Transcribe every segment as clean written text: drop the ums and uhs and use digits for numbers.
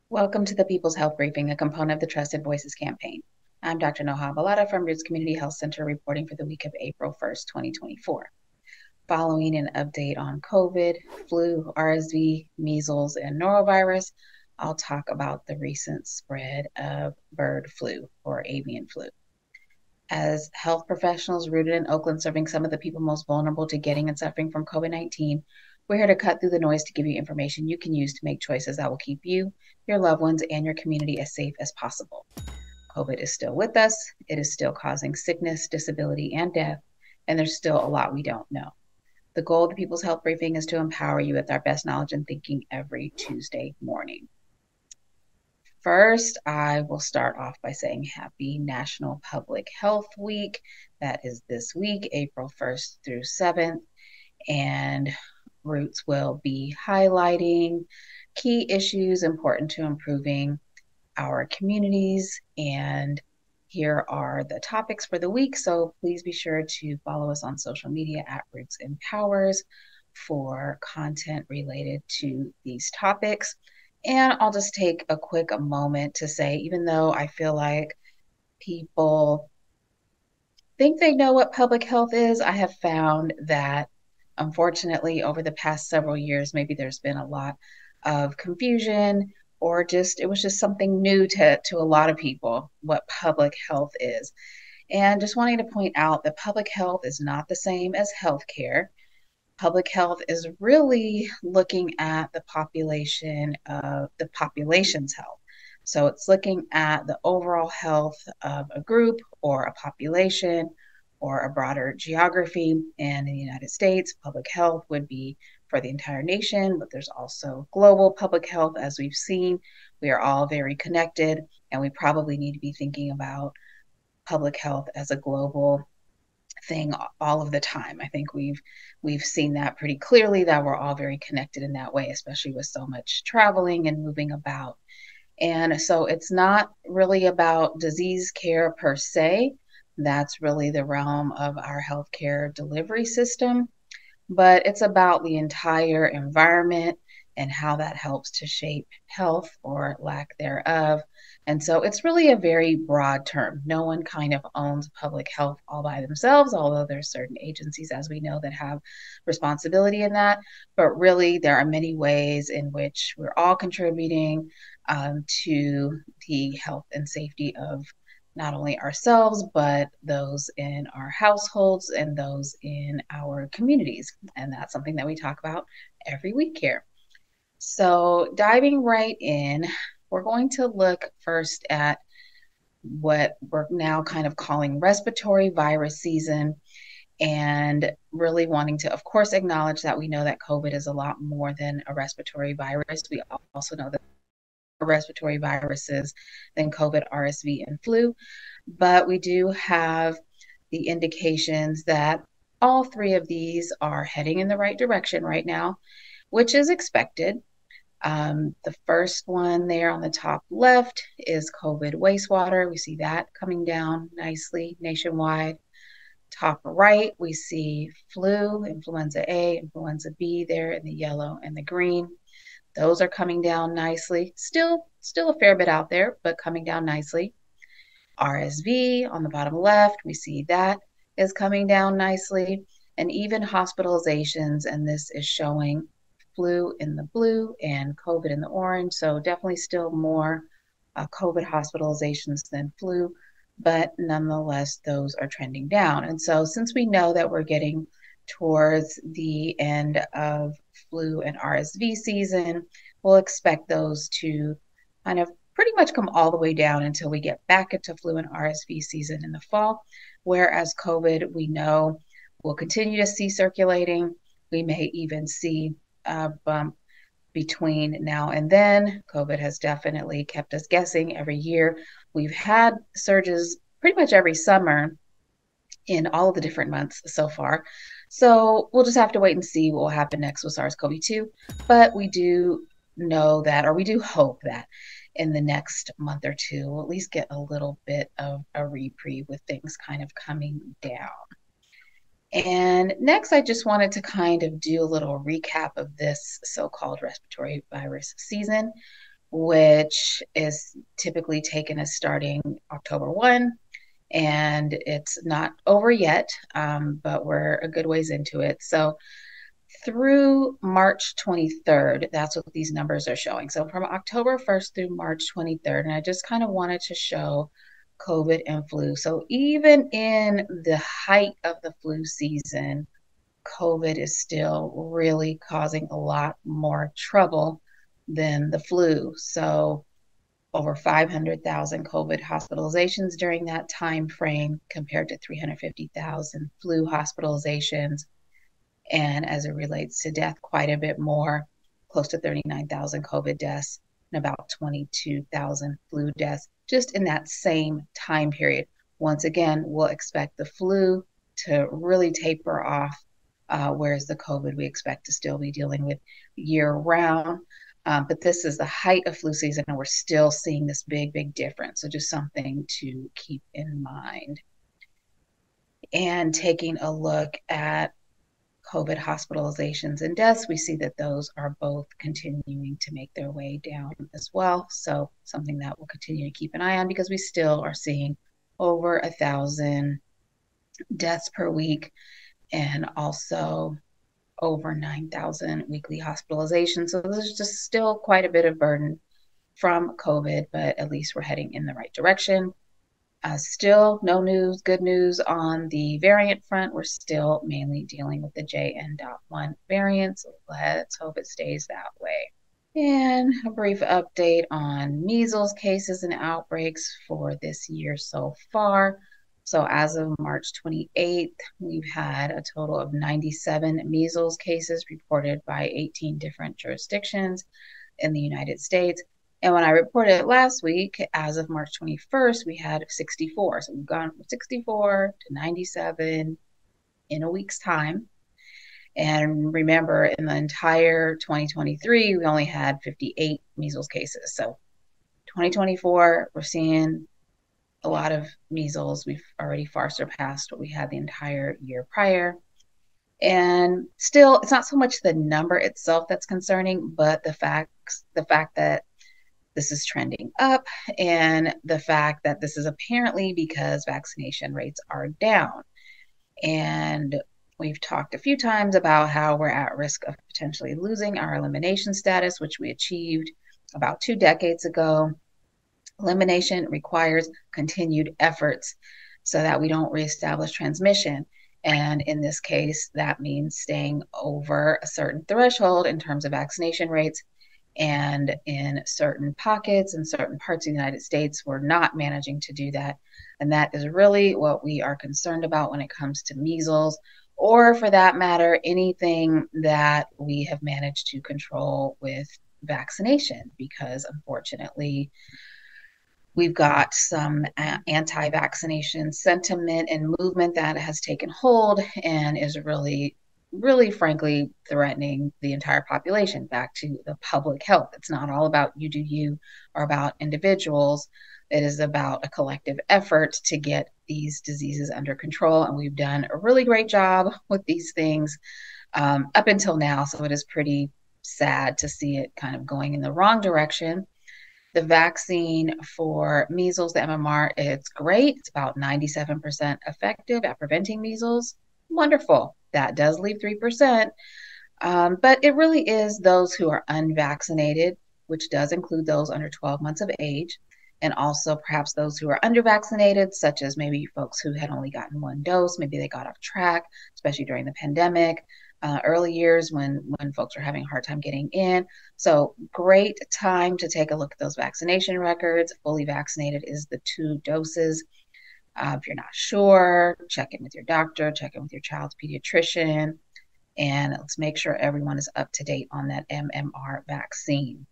Welcome to the People's Health Briefing, a component of the Trusted Voices campaign. I'm Dr. Noha Balada from Roots Community Health Center reporting for the week of April 1st, 2024. Following an update on COVID, flu, RSV, measles, and norovirus, I'll talk about the recent spread of bird flu or avian flu. As health professionals rooted in Oakland serving some of the people most vulnerable to getting and suffering from COVID-19, we're here to cut through the noise to give you information you can use to make choices that will keep you, your loved ones, and your community as safe as possible. COVID is still with us. It is still causing sickness, disability, and death, and there's still a lot we don't know. The goal of the People's Health Briefing is to empower you with our best knowledge and thinking every Tuesday morning. First, I will start off by saying Happy National Public Health Week. That is this week, April 1st through 7th, and Roots will be highlighting key issues important to improving our communities, and here are the topics for the week. So please be sure to follow us on social media at Roots Empowers for content related to these topics. And I'll just take a quick moment to say, even though I feel like people think they know what public health is, I have found that unfortunately over the past several years, maybe there's been a lot of confusion, or it was just something new to a lot of people what public health is. And just wanting to point out that public health is not the same as healthcare. Public health is really looking at the population's health. So it's looking at the overall health of a group or a population or a broader geography. And in the United States, public health would be for the entire nation, but there's also global public health. As we've seen, we are all very connected, and we probably need to be thinking about public health as a global thing all of the time. I think we've seen that pretty clearly, that we're all very connected in that way, especially with so much traveling and moving about. And so it's not really about disease care per se. That's really the realm of our healthcare delivery system, but it's about the entire environment and how that helps to shape health or lack thereof. And so it's really a very broad term. No one kind of owns public health all by themselves, although there's certain agencies, as we know, that have responsibility in that. But really, there are many ways in which we're all contributing to the health and safety of not only ourselves, but those in our households and those in our communities. And that's something that we talk about every week here. So diving right in, we're going to look first at what we're now kind of calling respiratory virus season, and really wanting to, of course, acknowledge that we know that COVID is a lot more than a respiratory virus. We also know that respiratory viruses than COVID, RSV, and flu, but we do have the indications that all three of these are heading in the right direction right now, which is expected. The first one there on the top left is COVID wastewater. We see that coming down nicely nationwide. Top right, we see flu, influenza A, influenza B there in the yellow and the green. Those are coming down nicely. Still a fair bit out there, but coming down nicely. RSV on the bottom left, we see that is coming down nicely. And even hospitalizations, and this is showing flu in the blue and COVID in the orange. So definitely still more COVID hospitalizations than flu, but nonetheless, those are trending down. And so since we know that we're getting towards the end of flu and RSV season, we'll expect those to kind of pretty much come all the way down until we get back into flu and RSV season in the fall. Whereas COVID, we know, will continue to see circulating. We may even see a bump between now and then. COVID has definitely kept us guessing every year. We've had surges pretty much every summer in all of the different months so far. So we'll just have to wait and see what will happen next with SARS-CoV-2. But we do know that, or we do hope that in the next month or two, we'll at least get a little bit of a reprieve with things kind of coming down. And next, I just wanted to kind of do a little recap of this so-called respiratory virus season, which is typically taken as starting October 1, and it's not over yet, but we're a good ways into it. So through March 23rd, that's what these numbers are showing. So from October 1st through March 23rd, and I just kind of wanted to show COVID and flu. So even in the height of the flu season, COVID is still really causing a lot more trouble than the flu. So over 500,000 COVID hospitalizations during that time frame compared to 350,000 flu hospitalizations. And as it relates to death, quite a bit more, close to 39,000 COVID deaths and about 22,000 flu deaths just in that same time period. Once again, we'll expect the flu to really taper off, whereas the COVID we expect to still be dealing with year round. But this is the height of flu season, and we're still seeing this big difference. So just something to keep in mind. And taking a look at COVID hospitalizations and deaths, we see that those are both continuing to make their way down as well. So something that we'll continue to keep an eye on because we still are seeing over 1,000 deaths per week and also over 9,000 weekly hospitalizations. So there's just still quite a bit of burden from COVID, but at least we're heading in the right direction. Still no news, good news on the variant front. We're still mainly dealing with the JN.1 variant, so let's hope it stays that way. And a brief update on measles cases and outbreaks for this year so far. So as of March 28th, we've had a total of 97 measles cases reported by 18 different jurisdictions in the United States. And when I reported last week, as of March 21st, we had 64. So we've gone from 64 to 97 in a week's time. And remember, in the entire 2023, we only had 58 measles cases. So 2024, we're seeing a lot of measles. We've already far surpassed what we had the entire year prior. And still, it's not so much the number itself that's concerning, but the fact that this is trending up, and the fact that this is apparently because vaccination rates are down. And we've talked a few times about how we're at risk of potentially losing our elimination status, which we achieved about 2 decades ago. Elimination requires continued efforts so that we don't reestablish transmission. And in this case, that means staying over a certain threshold in terms of vaccination rates. And in certain pockets and certain parts of the United States, we're not managing to do that. And that is really what we are concerned about when it comes to measles, or for that matter, anything that we have managed to control with vaccination, because unfortunately, we've got some anti-vaccination sentiment and movement that has taken hold and is really frankly threatening the entire population. Back to the public health. It's not all about you do you or about individuals. It is about a collective effort to get these diseases under control. And we've done a really great job with these things up until now. So it is pretty sad to see it kind of going in the wrong direction. The vaccine for measles, the MMR, it's great. It's about 97% effective at preventing measles. Wonderful. That does leave 3%. But it really is those who are unvaccinated, which does include those under 12 months of age, and also perhaps those who are undervaccinated, such as maybe folks who had only gotten 1 dose. Maybe they got off track, especially during the pandemic, early years when folks are having a hard time getting in. So great time to take a look at those vaccination records. Fully vaccinated is the 2 doses. If you're not sure, check in with your doctor, check in with your child's pediatrician, and let's make sure everyone is up to date on that MMR vaccine.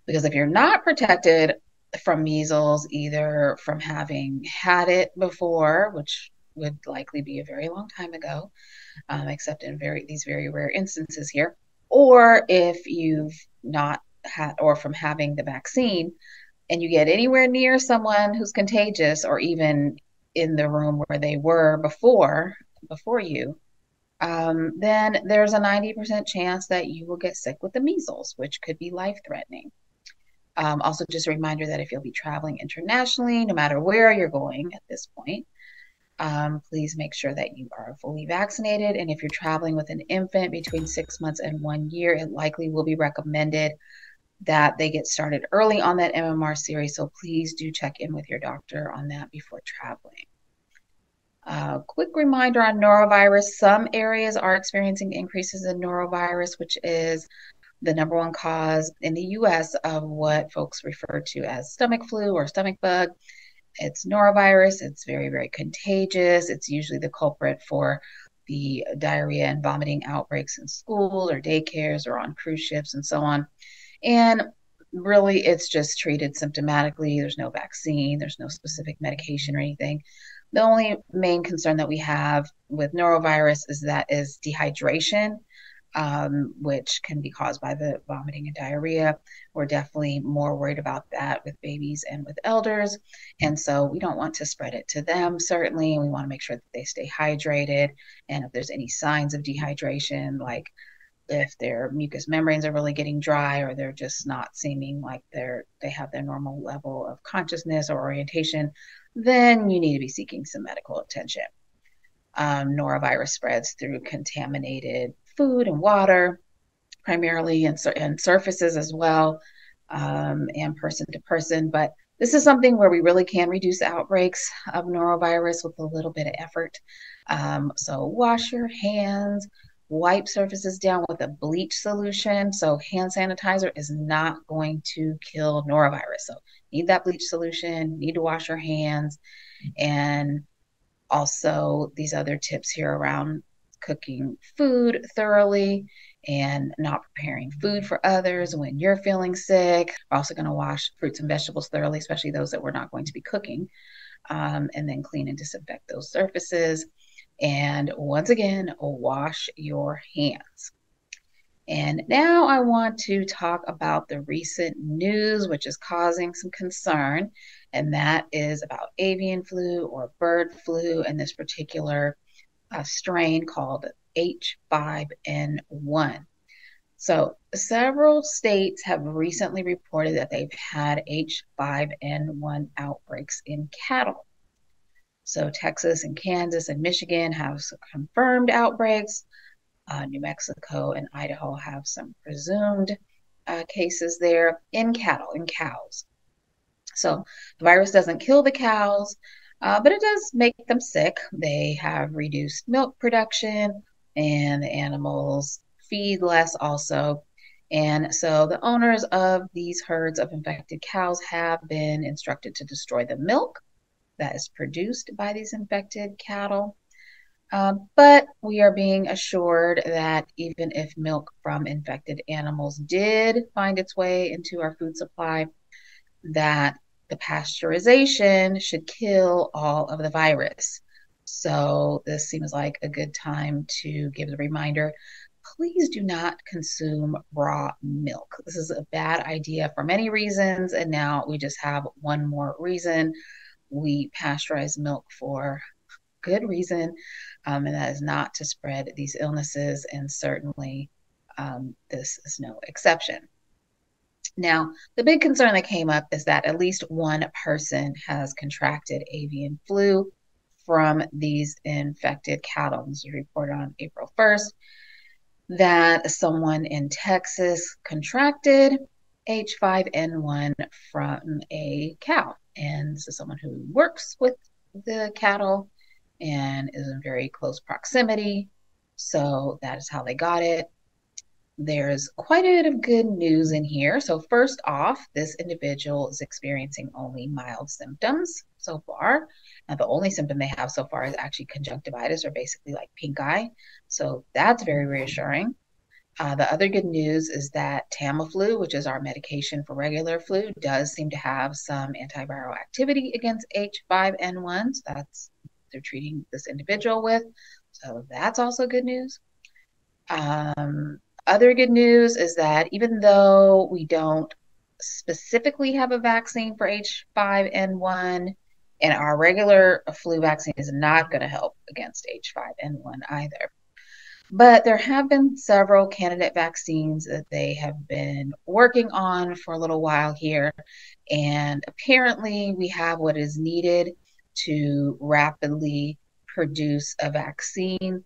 Because if you're not protected from measles, either from having had it before, which would likely be a very long time ago, except in these very rare instances here, or if you've not had, or from having the vaccine, and you get anywhere near someone who's contagious, or even in the room where they were before, before you, then there's a 90% chance that you will get sick with the measles, which could be life-threatening. Also, just a reminder that if you'll be traveling internationally, no matter where you're going at this point, please make sure that you are fully vaccinated. And if you're traveling with an infant between 6 months and 1 year, it likely will be recommended that they get started early on that MMR series. So please do check in with your doctor on that before traveling. Quick reminder on norovirus. Some areas are experiencing increases in norovirus, which is the #1 cause in the US of what folks refer to as stomach flu or stomach bug. It's norovirus. It's very, very contagious. It's usually the culprit for the diarrhea and vomiting outbreaks in school or daycares or on cruise ships and so on. And really, it's just treated symptomatically. There's no vaccine. There's no specific medication or anything. The only main concern that we have with norovirus is dehydration, which can be caused by the vomiting and diarrhea. We're definitely more worried about that with babies and with elders. And so we don't want to spread it to them, certainly. We want to make sure that they stay hydrated. And if there's any signs of dehydration, like if their mucous membranes are really getting dry or they're just not seeming like they have their normal level of consciousness or orientation, then you need to be seeking some medical attention. Norovirus spreads through contaminated food and water, primarily, and surfaces as well, and person to person. But this is something where we really can reduce outbreaks of norovirus with a little bit of effort. So wash your hands, wipe surfaces down with a bleach solution. So hand sanitizer is not going to kill norovirus. So need that bleach solution, need to wash your hands, and also these other tips here around cooking food thoroughly and not preparing food for others when you're feeling sick. We're also going to wash fruits and vegetables thoroughly, especially those that we're not going to be cooking, and then clean and disinfect those surfaces. And once again, wash your hands. And now I want to talk about the recent news, which is causing some concern, and that is about avian flu or bird flu, and this particular strain called H5N1. So several states have recently reported that they've had H5N1 outbreaks in cattle. So Texas and Kansas and Michigan have some confirmed outbreaks. New Mexico and Idaho have some presumed cases there in cattle, in cows. So the virus doesn't kill the cows, but it does make them sick. They have reduced milk production, and the animals feed less also. And so the owners of these herds of infected cows have been instructed to destroy the milk that is produced by these infected cattle. But we are being assured that even if milk from infected animals did find its way into our food supply, that the pasteurization should kill all of the virus. So this seems like a good time to give the reminder, please do not consume raw milk. This is a bad idea for many reasons, and now we just have one more reason. We pasteurize milk for good reason, and that is not to spread these illnesses, and certainly this is no exception. Now, the big concern that came up is that at least one person has contracted avian flu from these infected cattle. This was reported on April 1st that someone in Texas contracted H5N1 from a cow. And this is someone who works with the cattle and is in very close proximity. So that is how they got it. There's quite a bit of good news in here. So first off, this individual is experiencing only mild symptoms so far. Now, the only symptom they have so far is actually conjunctivitis, or basically like pink eye. So that's very reassuring. The other good news is that Tamiflu, which is our medication for regular flu, does seem to have some antiviral activity against H5N1. So that's what they're treating this individual with. So that's also good news. Other good news is that even though we don't specifically have a vaccine for H5N1, And our regular flu vaccine is not going to help against H5N1 either. But there have been several candidate vaccines that they have been working on for a little while here. And apparently, we have what is needed to rapidly produce a vaccine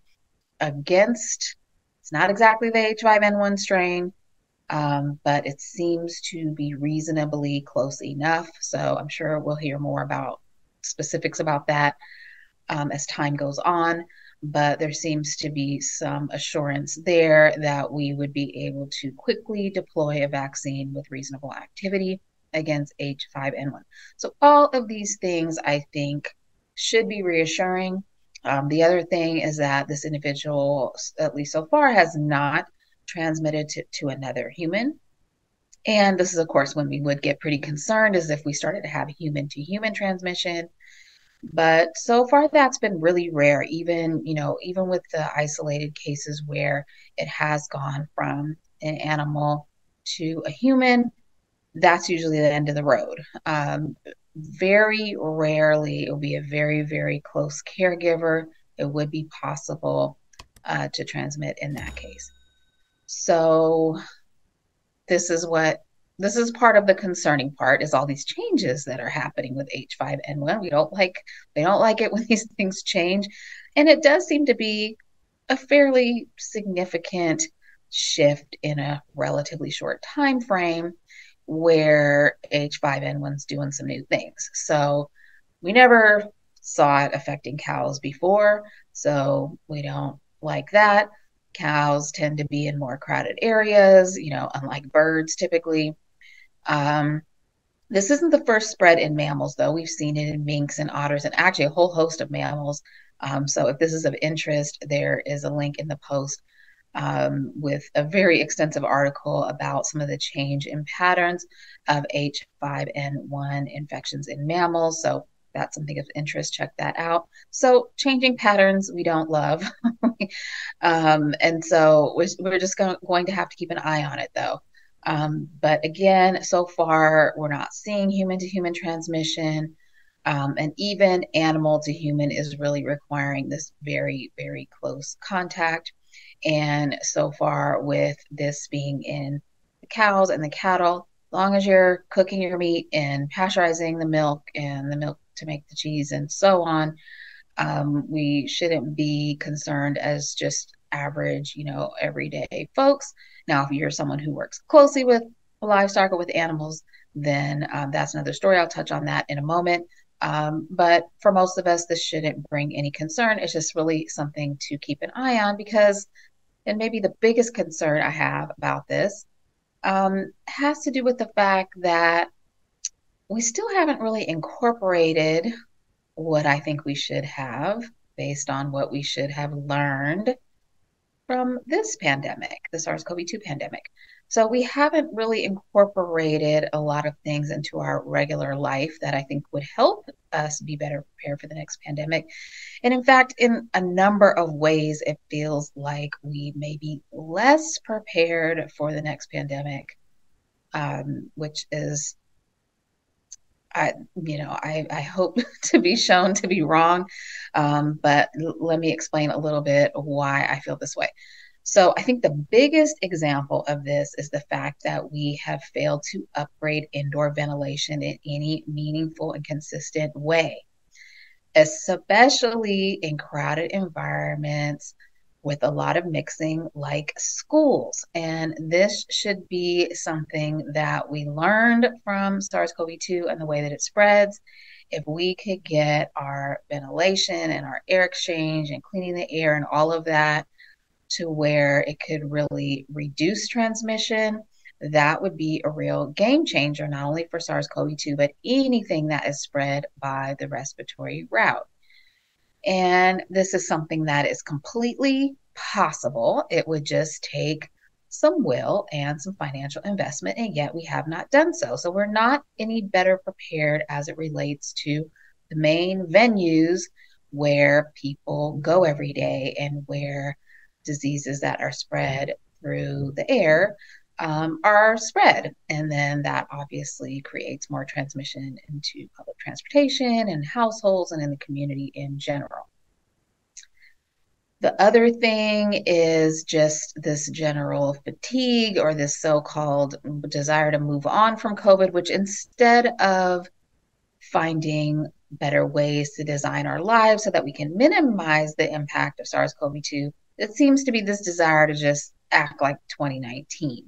against, it's not exactly the H5N1 strain, but it seems to be reasonably close enough. So I'm sure we'll hear more about specifics about that as time goes on. But there seems to be some assurance there that we would be able to quickly deploy a vaccine with reasonable activity against H5N1. So all of these things, I think, should be reassuring. The other thing is that this individual, at least so far, has not transmitted to another human. And this is, of course, when we would get pretty concerned, is if we started to have human to human transmission. But so far, that's been really rare, even with the isolated cases where it has gone from an animal to a human. That's usually the end of the road. Very rarely, it will be a very, very close caregiver. It would be possible to transmit in that case. So this is part of the concerning part, is all these changes that are happening with H5N1. They don't like it when these things change. And it does seem to be a fairly significant shift in a relatively short time frame where H5N1's doing some new things. So we never saw it affecting cows before, so we don't like that. Cows tend to be in more crowded areas, unlike birds typically. This isn't the first spread in mammals, though. We've seen it in minks and otters and actually a whole host of mammals. So if this is of interest, there is a link in the post with a very extensive article about some of the change in patterns of H5N1 infections in mammals. So that's something of interest. Check that out. So changing patterns we don't love. And so we're just going to have to keep an eye on it, though. But again, so far, we're not seeing human to human transmission. And even animal to human is really requiring this very, very close contact. And so far, with this being in the cows and the cattle, as long as you're cooking your meat and pasteurizing the milk and the milk to make the cheese and so on, we shouldn't be concerned as just average, everyday folks. Now, if you're someone who works closely with livestock or with animals, then that's another story. I'll touch on that in a moment. But for most of us, this shouldn't bring any concern. It's just really something to keep an eye on because, and maybe the biggest concern I have about this has to do with the fact that we still haven't really incorporated what I think we should have based on what we should have learned from this pandemic, the SARS-CoV-2 pandemic. So we haven't really incorporated a lot of things into our regular life that I think would help us be better prepared for the next pandemic. And in fact, in a number of ways, it feels like we may be less prepared for the next pandemic, which is, I hope to be shown to be wrong, but let me explain a little bit why I feel this way. So I think the biggest example of this is the fact that we have failed to upgrade indoor ventilation in any meaningful and consistent way, especially in crowded environments with a lot of mixing like schools. And this should be something that we learned from SARS-CoV-2 and the way that it spreads. If we could get our ventilation and our air exchange and cleaning the air and all of that to where it could really reduce transmission, that would be a real game changer, not only for SARS-CoV-2, but anything that is spread by the respiratory route. And this is something that is completely possible. It would just take some will and some financial investment, and yet we have not done so. So we're not any better prepared as it relates to the main venues where people go every day and where diseases that are spread through the air are spread. And then that obviously creates more transmission into public transportation and households and in the community in general. The other thing is just this general fatigue or this so-called desire to move on from COVID, which instead of finding better ways to design our lives so that we can minimize the impact of SARS-CoV-2, it seems to be this desire to just act like 2019.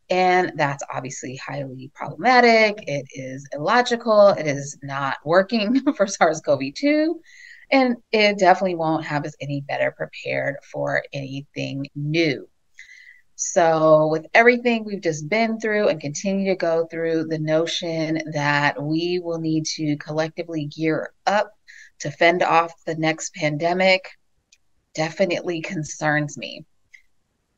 And that's obviously highly problematic. It is illogical. It is not working for SARS-CoV-2. And it definitely won't have us any better prepared for anything new. So, with everything we've just been through and continue to go through, the notion that we will need to collectively gear up to fend off the next pandemic definitely concerns me.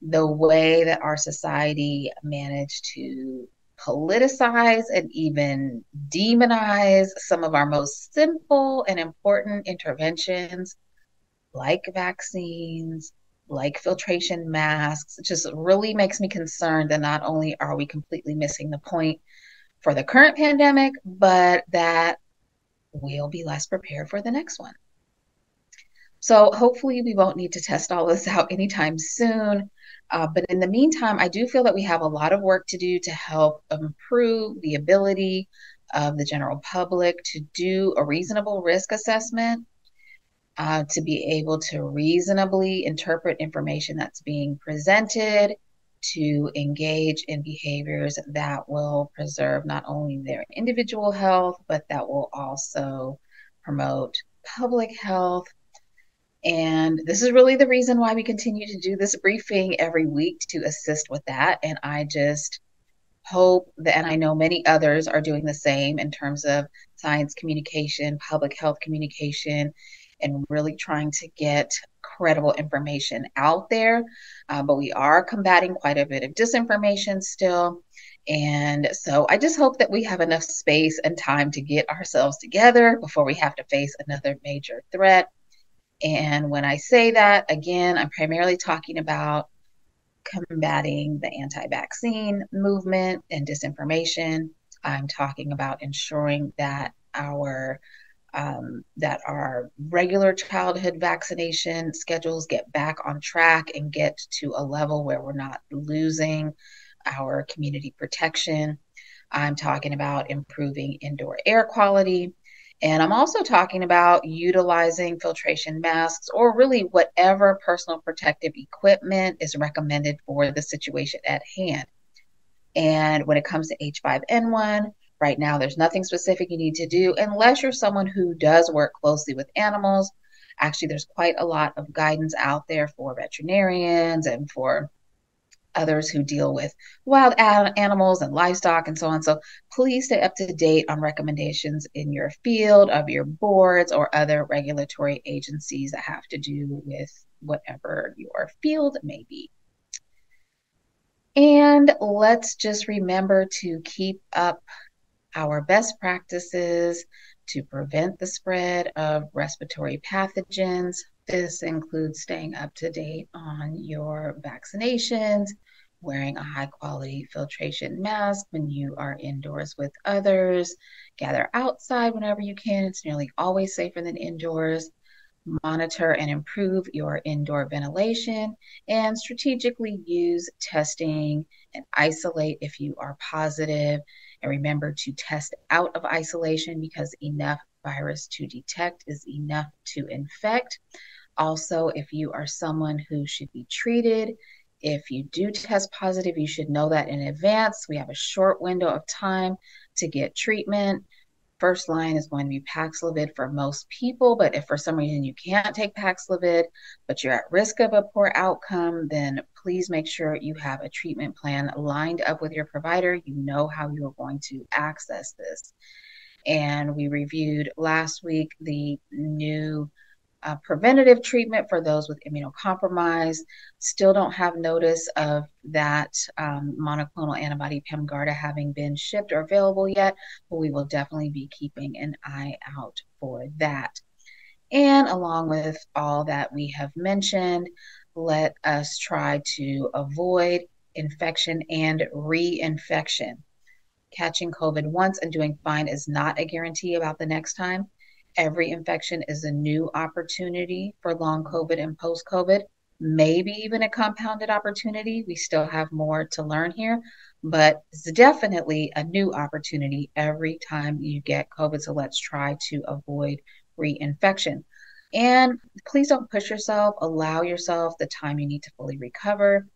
The way that our society managed to politicize and even demonize some of our most simple and important interventions, like vaccines, like filtration masks, just really makes me concerned that not only are we completely missing the point for the current pandemic, but that we'll be less prepared for the next one. So hopefully we won't need to test all this out anytime soon. But in the meantime, I do feel that we have a lot of work to do to help improve the ability of the general public to do a reasonable risk assessment, to be able to reasonably interpret information that's being presented, to engage in behaviors that will preserve not only their individual health, but that will also promote public health. And this is really the reason why we continue to do this briefing every week, to assist with that. And I just hope that, and I know many others are doing the same in terms of science communication, public health communication, and really trying to get credible information out there. But we are combating quite a bit of disinformation still. And so I just hope that we have enough space and time to get ourselves together before we have to face another major threat. And when I say that, again, I'm primarily talking about combating the anti-vaccine movement and disinformation. I'm talking about ensuring that our regular childhood vaccination schedules get back on track and get to a level where we're not losing our community protection. I'm talking about improving indoor air quality. And I'm also talking about utilizing filtration masks, or really whatever personal protective equipment is recommended for the situation at hand. And when it comes to H5N1, right now there's nothing specific you need to do unless you're someone who does work closely with animals. Actually, there's quite a lot of guidance out there for veterinarians and for others who deal with wild animals and livestock and so on. So please stay up to date on recommendations in your field, of your boards, or other regulatory agencies that have to do with whatever your field may be. And let's just remember to keep up our best practices to prevent the spread of respiratory pathogens. This includes staying up to date on your vaccinations, wearing a high quality filtration mask when you are indoors with others, gather outside whenever you can. It's nearly always safer than indoors. Monitor and improve your indoor ventilation, and strategically use testing and isolate if you are positive. And remember to test out of isolation, because enough virus to detect is enough to infect. Also, if you are someone who should be treated, if you do test positive, you should know that in advance. We have a short window of time to get treatment. First line is going to be Paxlovid for most people, but if for some reason you can't take Paxlovid, but you're at risk of a poor outcome, then please make sure you have a treatment plan lined up with your provider. You know how you're going to access this. And we reviewed last week the new preventative treatment for those with immunocompromise. Still don't have notice of that monoclonal antibody Pemgarda having been shipped or available yet, but we will definitely be keeping an eye out for that. And along with all that we have mentioned, let us try to avoid infection and reinfection. Catching COVID once and doing fine is not a guarantee about the next time. Every infection is a new opportunity for long COVID and post COVID, maybe even a compounded opportunity. We still have more to learn here, but it's definitely a new opportunity every time you get COVID. So let's try to avoid reinfection. And please don't push yourself, allow yourself the time you need to fully recover.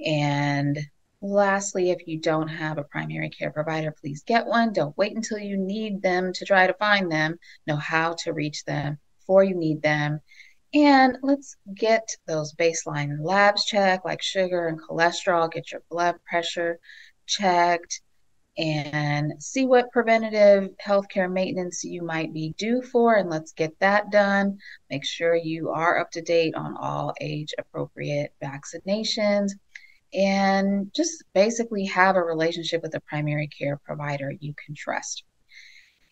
And lastly, if you don't have a primary care provider, please get one. Don't wait until you need them to try to find them. Know how to reach them before you need them. And let's get those baseline labs checked, like sugar and cholesterol, get your blood pressure checked, and see what preventative healthcare maintenance you might be due for. And let's get that done. Make sure you are up to date on all age appropriate vaccinations, and just basically have a relationship with a primary care provider you can trust.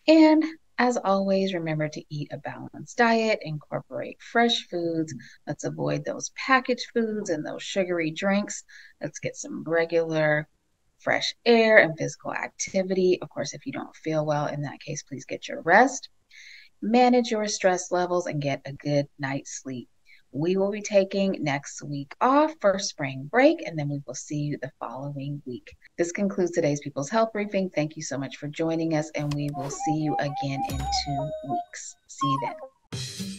And as always, remember to eat a balanced diet, incorporate fresh foods. Let's avoid those packaged foods and those sugary drinks. Let's get some regular fresh air and physical activity. Of course, if you don't feel well, in that case, please get your rest. Manage your stress levels and get a good night's sleep. We will be taking next week off for spring break, and then we will see you the following week. This concludes today's People's Health Briefing. Thank you so much for joining us, and we will see you again in 2 weeks. See you then.